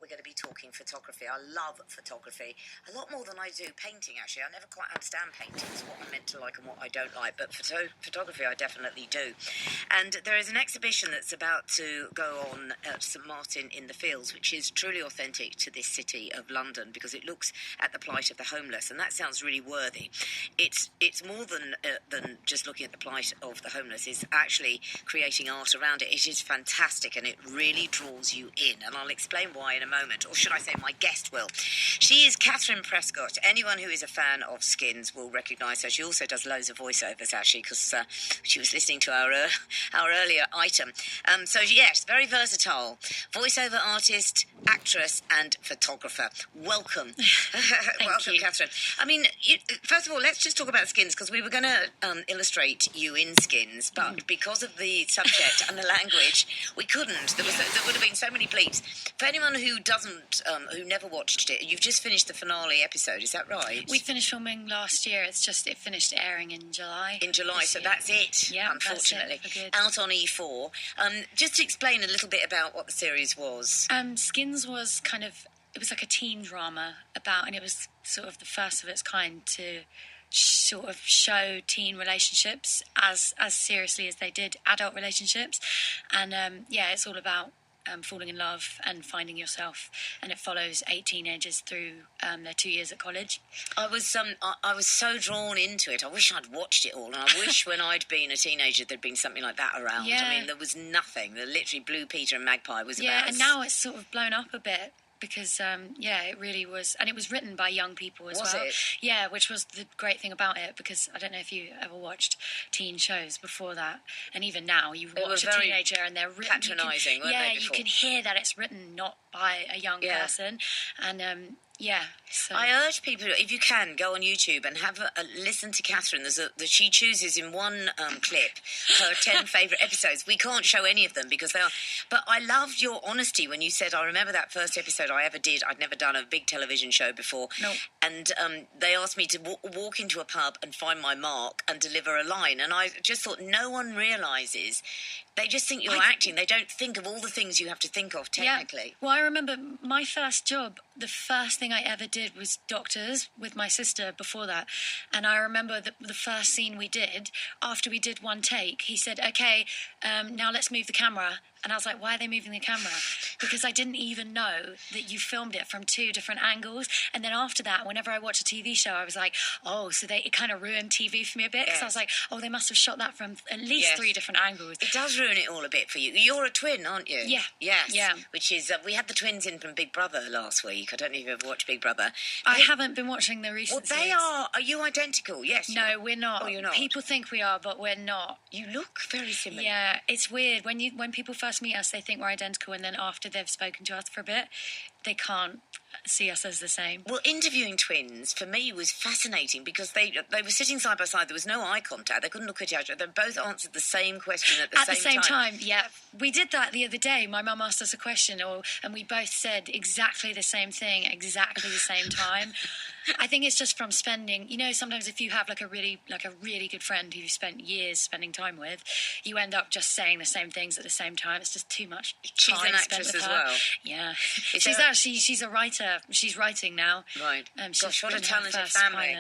we're going to be talking photography. I love photography a lot more than I do painting, actually. I never quite understand paintings, what I'm meant to like and what I don't like, but photography I definitely do. And there is an exhibition that's about to go on at St Martin in the Fields, which is truly authentic to this city of London, because it looks at the plight of the homeless, and that sounds really worthy. It's more than just looking at the plight of the homeless. It's actually creating art around it. It is fantastic, and it really draws you in, and I'll explain why in a moment, or should I say my guest will. She is Kathryn Prescott. Anyone who is a fan of Skins will recognise her. She also does loads of voiceovers, actually, because she was listening to our earlier item. So yes, very versatile. Voiceover artist, actress and photographer. Welcome. Welcome, you. Kathryn. I mean, first of all, let's just talk about Skins, because we were going to illustrate you in Skins, but because of the subject and the language, we couldn't. There would have been so many bleeps. For anyone who doesn't, who never watched it, you've just finished the finale episode, is that right? We finished filming last year. It finished airing in July. In July, so that's it, yeah, unfortunately. That's it, out on E4. Just to explain a little bit about what the series was. Skins was it was like a teen drama and it was sort of the first of its kind to sort of show teen relationships as seriously as they did adult relationships. And it's all about falling in love and finding yourself, and it follows 8 teenagers through their 2 years at college. I was so drawn into it. I wish I'd watched it all, and I wish when I'd been a teenager there'd been something like that around. Yeah. I mean, there was nothing. Literally Blue Peter and Magpie was about. And now it's sort of blown up a bit. Because, it really was... And it was written by young people as well. Was it? Yeah, which was the great thing about it, because I don't know if you ever watched teen shows before that. And even now, you watch a teenager and they're written... patronising, weren't they, before? You can hear that it's written not by a young person. And, so... I urge people, if you can, go on YouTube and have a listen to Kathryn. She chooses in one clip her 10 favourite episodes. We can't show any of them because they are... But I loved your honesty when you said, I remember that first episode I ever did. I'd never done a big television show before. No. And they asked me to walk into a pub and find my mark and deliver a line. And I just thought, no one realises... They just think you're acting. They don't think of all the things you have to think of technically. Yeah. Well, I remember my first job, the first thing I ever did was Doctors with my sister before that. And I remember the first scene we did, after we did one take, he said, okay, now let's move the camera. And I was like, why are they moving the camera? Because I didn't even know that you filmed it from 2 different angles. And then after that, whenever I watch a TV show, I was like, oh, so it kind of ruined TV for me a bit. Because I was like, oh, they must have shot that from at least 3 different angles. It does ruin it all a bit for you. You're a twin, aren't you? Yeah. Yes. Yeah. Which is, we had the twins in from Big Brother last week. I don't know if you've ever watched Big Brother. I haven't been watching the recent series. Are you identical? Yes. No, we're not. Oh, you're not? People think we are, but we're not. You look very similar. Yeah, it's weird. When people first meet us, they think we're identical, and then after they've spoken to us for a bit, they can't see us as the same. Well, interviewing twins for me was fascinating because they were sitting side by side. There was no eye contact. They couldn't look at each other. They both answered the same question at the same time. Yeah. We did that the other day. My mum asked us a question, and we both said exactly the same thing, exactly the same time. I think it's just from spending, sometimes if you have a really good friend who you spent years spending time with, you end up just saying the same things at the same time. It's just too much time. She's an actress as well. Yeah. She's a writer. She's writing now. Right. Gosh, what a talented family.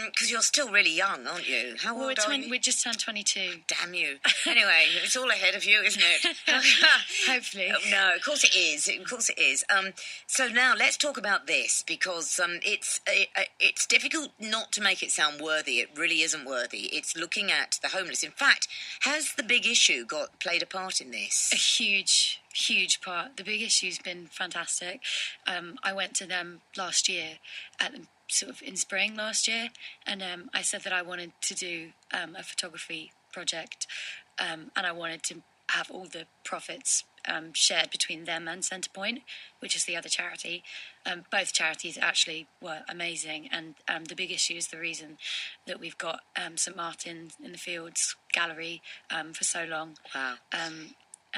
Because you're still really young, aren't you? How old are you? We just turned 22. Damn you. Anyway, it's all ahead of you, isn't it? Hopefully. No, of course it is. Of course it is. So now let's talk about this, because it's difficult not to make it sound worthy. It really isn't worthy. It's looking at the homeless. In fact, has the big issue played a part in this? A huge part. The big issue's been fantastic. I went to them last year, sort of in spring last year, and I said that I wanted to do a photography project, and I wanted to have all the profits shared between them and Centrepoint, which is the other charity. Both charities actually were amazing, and the big issue is the reason that we've got St Martin in the Fields gallery for so long. Wow.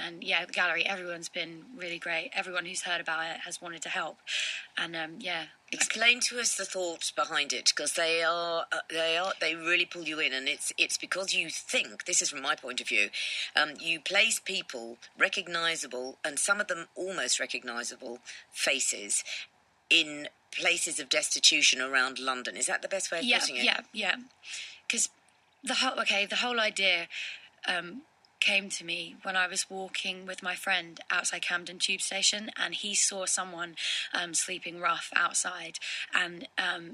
And yeah, the gallery, everyone's been really great. Everyone who's heard about it has wanted to help. And Explain to us the thought behind it, because they really pull you in, and it's because you think, this is from my point of view, you place people, recognisable, and some of them almost recognisable faces in places of destitution around London. Is that the best way of putting it? Yeah. Because the whole idea came to me when I was walking with my friend outside Camden Tube Station, and he saw someone sleeping rough outside, and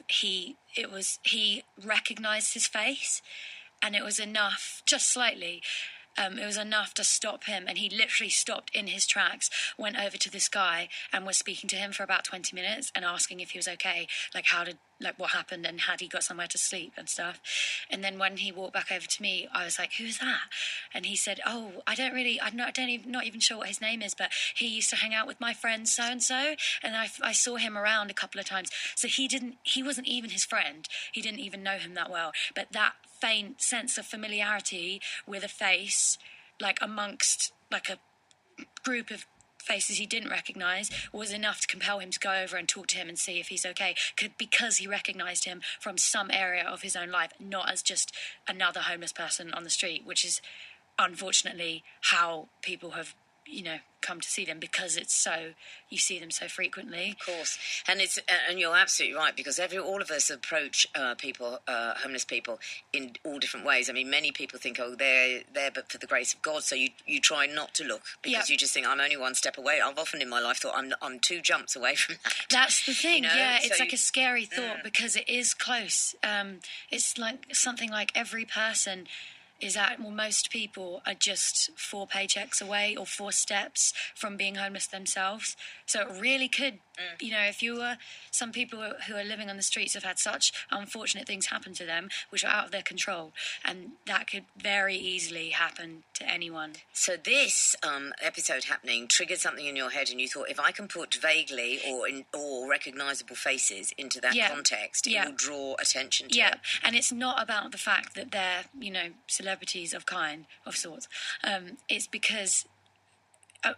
he recognised his face, and it was enough, just slightly. It was enough to stop him, and he literally stopped in his tracks, went over to this guy and was speaking to him for about 20 minutes and asking if he was okay, what happened and had he got somewhere to sleep and stuff. And then when he walked back over to me, I was like, who's that? And he said, oh, I'm not even sure what his name is, but he used to hang out with my friend so-and-so, and I saw him around a couple of times. So he wasn't even his friend. He didn't even know him that well. But that faint sense of familiarity with a face, like amongst like a group of faces he didn't recognise, was enough to compel him to go over and talk to him and see if he's okay, because he recognised him from some area of his own life, not as just another homeless person on the street, which is unfortunately how people have come to see them, because you see them so frequently. Of course, and you're absolutely right, because all of us approach homeless people in all different ways. I mean, many people think, oh, they're there but for the grace of God, so you try not to look, because you just think, I'm only one step away. I've often in my life thought I'm 2 jumps away from that. That's the thing, it's like a scary thought, because it is close. It's like something like every person most people are just 4 paychecks away or 4 steps from being homeless themselves. So it really could, if some people who are living on the streets have had such unfortunate things happen to them, which are out of their control, and that could very easily happen to anyone. So this episode happening triggered something in your head, and you thought, if I can put vaguely or recognisable faces into that context, it will draw attention to it. And it's not about the fact that they're, celebrities of sorts. It's because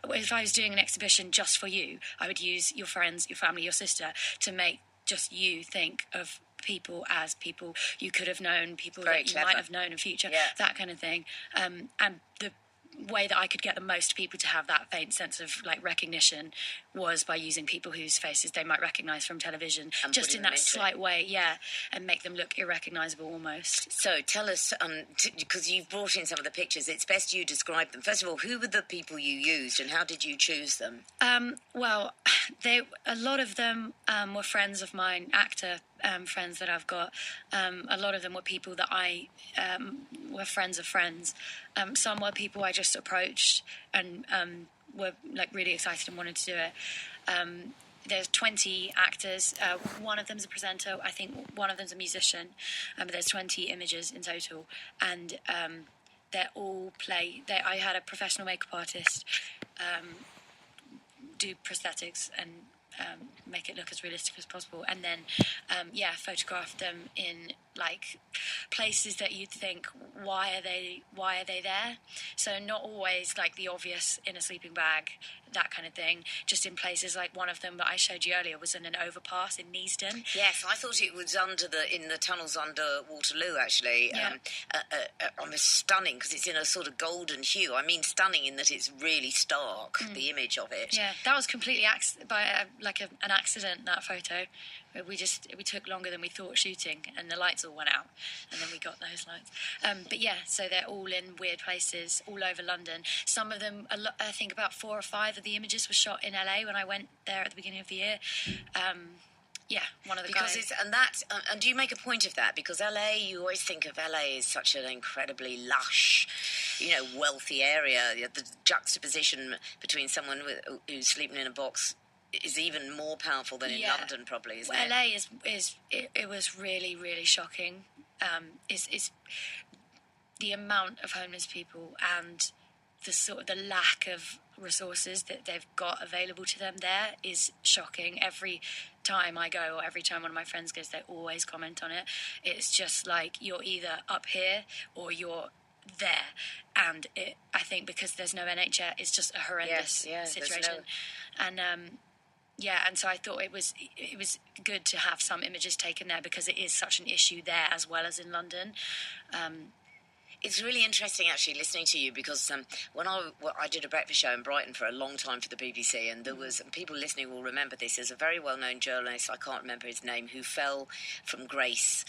if I was doing an exhibition just for you, I would use your friends, your family, your sister to make just you think of people as people you could have known, people Very that you clever. might have known in future, that kind of thing. And the way that I could get the most people to have that faint sense of recognition was by using people whose faces they might recognise from television, and just in that slight way, and make them look irrecognisable almost. So tell us, because you've brought in some of the pictures, it's best you describe them. First of all, who were the people you used, and how did you choose them? Well, a lot of them were friends of mine, actor friends that I've got. A lot of them were people that I were friends of friends. Some were people I just approached and were really excited and wanted to do it. There's 20 actors. One of them's a presenter. I think one of them's a musician. But there's 20 images in total, and they're all I had a professional makeup artist do prosthetics and make it look as realistic as possible, and then photograph them in places that you'd think, why are they there? So not always the obvious in a sleeping bag, that kind of thing, just in places like one of them that I showed you earlier was in an overpass in Neasden. Yes, I thought it was in the tunnels under Waterloo, actually. Almost stunning, because it's in a sort of golden hue. I mean, stunning in that it's really stark, the image of it. Yeah, that was completely an accident, that photo. We took longer than we thought shooting, and the lights all went out, and then we got those lights. So they're all in weird places all over London. Some of them, I think about 4 or 5 of the images were shot in LA when I went there at the beginning of the year. One of the guys. And do you make a point of that? Because LA, you always think of LA as such an incredibly lush, wealthy area. The juxtaposition between someone who's sleeping in a box is even more powerful than in London, probably, isn't it? LA it was really, really shocking. Is the amount of homeless people and the lack of resources that they've got available to them there is shocking. Every time I go, or every time one of my friends goes, they always comment on it. It's just you're either up here or you're there, and I think because there's no NHS, it's just a horrendous situation, and and so I thought it was good to have some images taken there because it is such an issue there as well as in London. It's really interesting, actually, listening to you because when I did a breakfast show in Brighton for a long time for the BBC, and there was people listening will remember this. There's a very well-known journalist, I can't remember his name, who fell from grace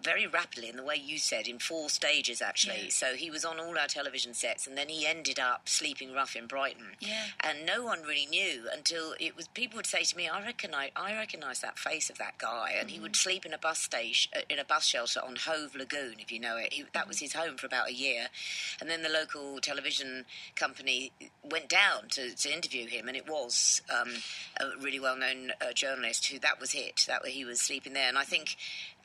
very rapidly, in the way you said, in 4 stages, actually. Yeah. So he was on all our television sets, and then he ended up sleeping rough in Brighton. Yeah. And no one really knew until it was. People would say to me, I recognise that face of that guy, and he would sleep in a bus shelter on Hove Lagoon, if you know it. That was his home for about a year, and then the local television company went down to interview him, and it was a really well-known journalist who that was it. That he was sleeping there, and I think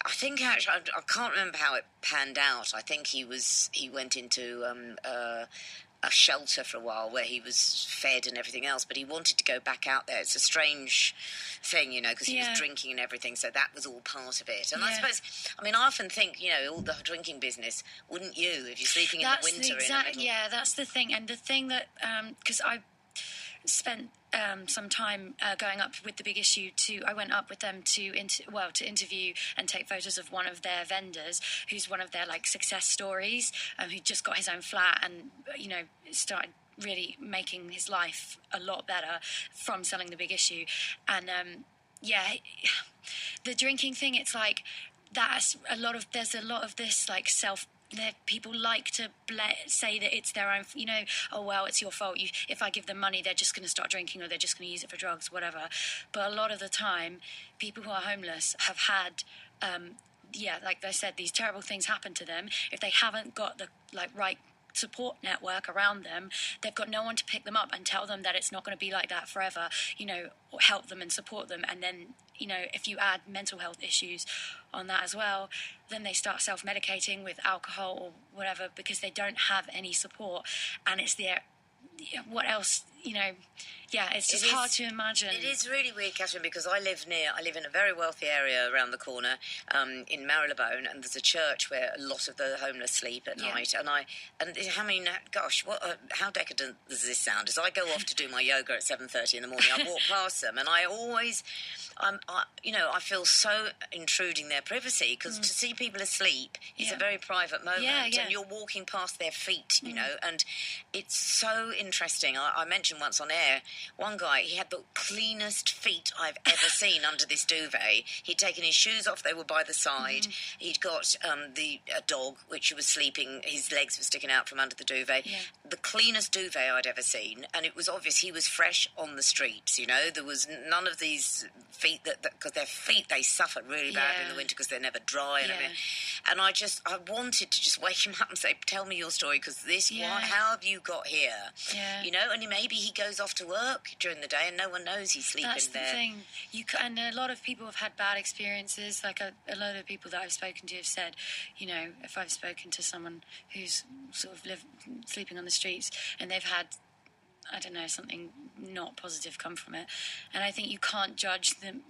actually, I can't remember how it panned out. I think he went into a shelter for a while where he was fed and everything else, but he wanted to go back out there. It's a strange thing, because he was drinking and everything, so that was all part of it. And I suppose, I often think, all the drinking business, wouldn't you, if you're sleeping in the winter in the middle? Yeah, that's the thing. And the thing that, because I spent some time going up with the Big Issue I went up with them to interview and take photos of one of their vendors, who's one of their success stories, who just got his own flat and started really making his life a lot better from selling the Big Issue. And the drinking thing, it's there's a lot of this self. People like to say that it's their own, oh, well, it's your fault. If I give them money, they're just going to start drinking or they're just going to use it for drugs, whatever. But a lot of the time, people who are homeless have had, like I said, these terrible things happen to them. If they haven't got the right support network around them, they've got no one to pick them up and tell them that it's not going to be like that forever, or help them and support them. And then, if you add mental health issues on that as well, then they start self-medicating with alcohol or whatever because they don't have any support. And it's what else, it's just hard to imagine. It is really weird, Kathryn, because I live in a very wealthy area around the corner in Marylebone, and there's a church where a lot of the homeless sleep at night. How decadent does this sound? As I go off to do my yoga at 7:30 in the morning, I walk past them, and I always, I feel so intruding their privacy, because to see people asleep is a very private moment, and you're walking past their feet, and it's so interesting. I mentioned once on air, one guy, he had the cleanest feet I've ever seen under this duvet. He'd taken his shoes off, they were by the side. He'd got a dog, which was sleeping, his legs were sticking out from under the duvet. The cleanest duvet I'd ever seen, and it was obvious he was fresh on the streets, There was none of these feet, because their feet, they suffer really bad in the winter because they're never dry and everything. And I wanted to just wake him up and say, tell me your story, because how have you got here? And maybe he goes off to work during the day and no one knows he's sleeping there. That's the thing. And a lot of people have had bad experiences. A lot of people that I've spoken to have said, if I've spoken to someone who's sort of sleeping on the streets and they've had, I don't know, something not positive come from it. And I think you can't judge them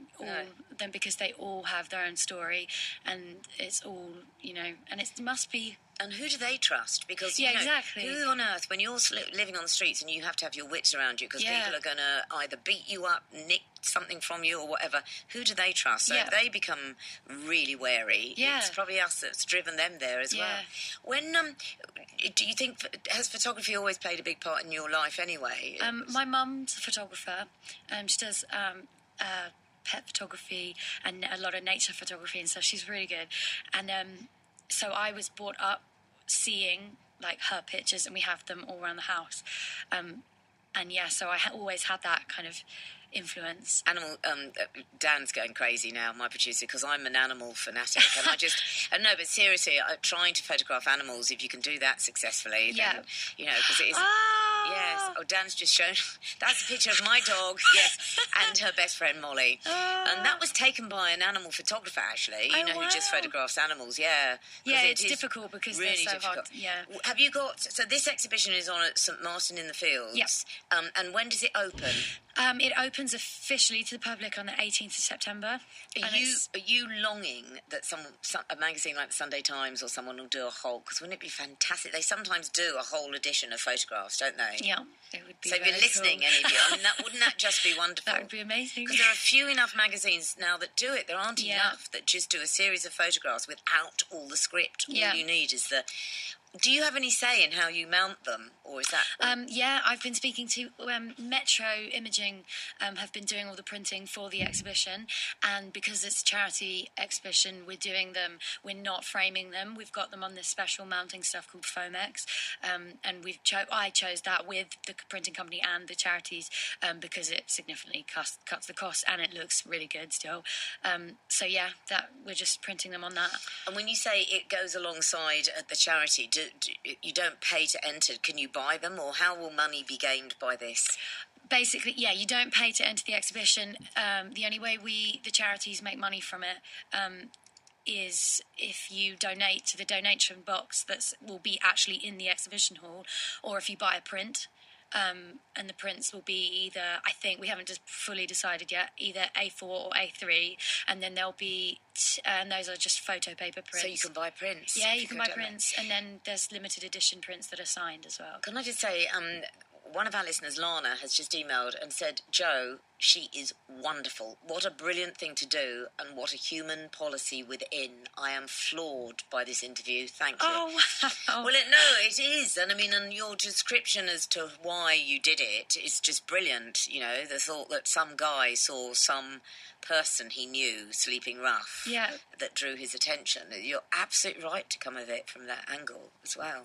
because they all have their own story, and it's all, and it must be. And who do they trust? Because, exactly. Who on earth, when you're living on the streets and you have to have your wits around you because people are going to either beat you up, nick something from you or whatever, who do they trust? So if they become really wary, it's probably us that's driven them there as well. When, do you think, has photography always played a big part in your life anyway? My mum's a photographer. She does pet photography and a lot of nature photography and stuff. She's really good. And so I was brought up seeing her pictures, and we have them all around the house. So I always had that kind of influence. Dan's going crazy now, my producer, because I'm an animal fanatic, and no, but seriously, trying to photograph animals, if you can do that successfully, then, because it is, Yes. Oh, Dan's just shown. That's a picture of my dog, yes, and her best friend, Molly. And that was taken by an animal photographer, actually, who just photographs animals, yeah. Yeah, it's difficult because really they're so difficult. hard. Yeah. Have you got... So this exhibition is on at St Martin in the Fields. Yes. And when does it open? It opens officially to the public on the 18th of September. Are you longing that a magazine like the Sunday Times or someone will do a whole... Because wouldn't it be fantastic? They sometimes do a whole edition of photographs, don't they? Yeah, it would be. So if you're listening, cool. any of you, I mean, wouldn't that just be wonderful? That would be amazing. Because there are few enough magazines now that do it. There aren't enough that just do a series of photographs without all the script. All you need is the... Do you have any say in how you mount them, or is that... Yeah, I've been speaking to Metro Imaging, have been doing all the printing for the exhibition, and because it's a charity exhibition, we're not framing them. We've got them on this special mounting stuff called Foamex, and I chose that with the printing company and the charities because it significantly cuts the cost, and it looks really good still. So yeah, we're just printing them on that. And when you say it goes alongside the charity, you don't pay to enter. Can you buy them, or how will money be gained by this? Basically, yeah, you don't pay to enter the exhibition. The only way the charities make money from it is if you donate to the donation box that will be actually in the exhibition hall, or if you buy a print. And the prints will be either, I think, we haven't just fully decided yet, either A4 or A3, and then there'll be, and those are just photo paper prints. So you can buy prints? Yeah, you can buy prints, and then there's limited edition prints that are signed as well. Can I just say, one of our listeners, Lana, has just emailed and said, Joe, she is wonderful. What a brilliant thing to do, and what a human policy within. I am floored by this interview. Thank you. Oh, wow. Well, it is. And I mean, and your description as to why you did it is just brilliant. You know, the thought that some guy saw some person he knew sleeping rough that drew his attention. You're absolutely right to come of it from that angle as well.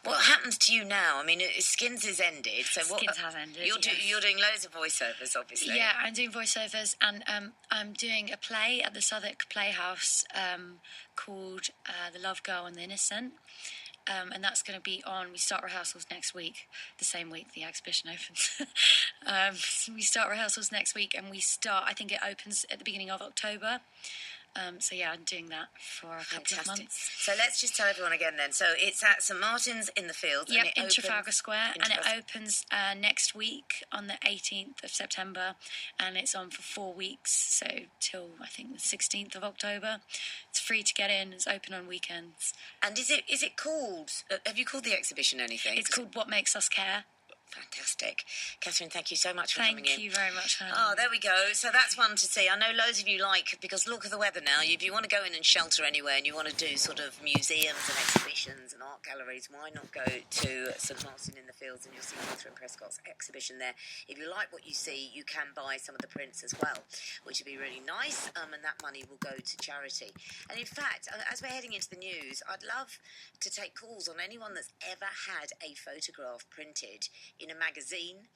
What happens to you now? I mean, Skins is ended. So Skins has ended, You're doing loads of voiceovers, obviously. Yeah, I'm doing voiceovers, and I'm doing a play at the Southwark Playhouse called The Love Girl and the Innocent. And that's going to be on... We start rehearsals next week, the same week the exhibition opens. So we start rehearsals next week, and I think it opens at the beginning of October. So yeah, I'm doing that for a couple of months. So let's just tell everyone again then. So it's at St Martin's in the Fields. Yep, in Trafalgar Square. And it opens next week on the 18th of September. And it's on for 4 weeks, so till, I think, the 16th of October. It's free to get in. It's open on weekends. And is it called... have you called the exhibition anything? It's called What Makes Us Care. Fantastic. Kathryn, thank you so much for coming in. Thank you very much for having me. Oh, there we go. So that's one to see. I know loads of you because look at the weather now. If you want to go in and shelter anywhere and you want to do sort of museums and exhibitions and art galleries, why not go to St Martin in the Fields, and you'll see Kathryn Prescott's exhibition there. If you like what you see, you can buy some of the prints as well, which would be really nice, and that money will go to charity. And in fact, as we're heading into the news, I'd love to take calls on anyone that's ever had a photograph printed in a magazine.